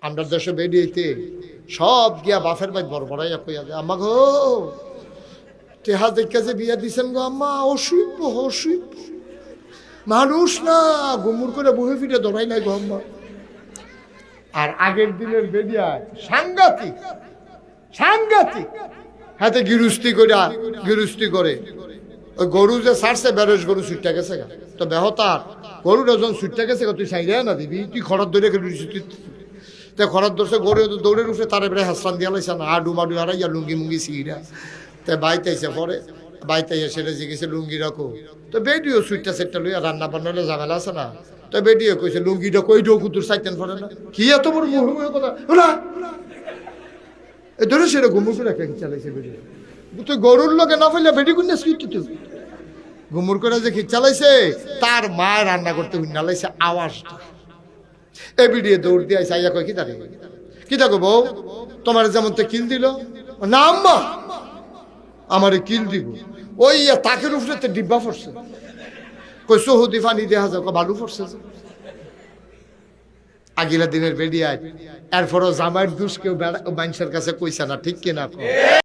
আমরা দেশে বেরিয়েতে সব গিয়া বাফের বাইক বড় বড়াইয়া কইয়া যায় আম্মা গো তেহা দেখে যে বিয়া দিছেন গো আম্মা অসুইব অসুইব মানুষ না গুমুর করে বহে ফিরে দৌড়াই নাই গো আম্মা। আর আগের দিনের বেরিয়া সাংঘাতিক সাংঘাতিক হাতে গিরুস্তি করে ওই গরু যে ছাড়ছে বেরোস গরু ছুটটা গেছে গা তো বেহতার গরু যখন ছুটটা গেছে তুই সাইডে না দিবি তুই খরচ ধরে তে খরচ ধরছে গরু দৌড়ে উঠে তার এবারে হাসপান দিয়া লাইছে না আডু মাডু হারাইয়া লুঙ্গি মুঙ্গি সিগিরা তে বাইতে আইসে পরে বাইতে আইয়া সেটা জিগেছে লুঙ্গি রাখো তো বেডিও সুইটটা সেটটা লইয়া রান্না বান্না হলে ঝামেলা আছে না তো বেডিও কইছে লুঙ্গিটা কই ডো কুতুর সাইতেন পরে না কি এত বড় মুহে কথা ওলা এ ধরে সেটা ঘুমুর করে একটা চালাইছে বেডিও তুই গরুর লোকে না ফেলে বেডি কুন্না সুইট তুই ঘুমুর করে যে চালাইছে তার মা রান্না করতে হুন্না লাইছে আওয়াজটা এ ভিডিও দৌড় দিয়ে আইয়া কয় কি থাকো বউ তোমার যেমন তো কিল দিল না আম্মা আমারে কিল দিব ওই তাকের উপরে তো ডিব্বা পড়ছে কই সহুদি পানি দেখা যাও বালু পড়ছে আগিলা দিনের বেরিয়ায় এরপরও জামাইয়ের দুষ কেউ মানুষের কাছে কইছে না ঠিক কিনা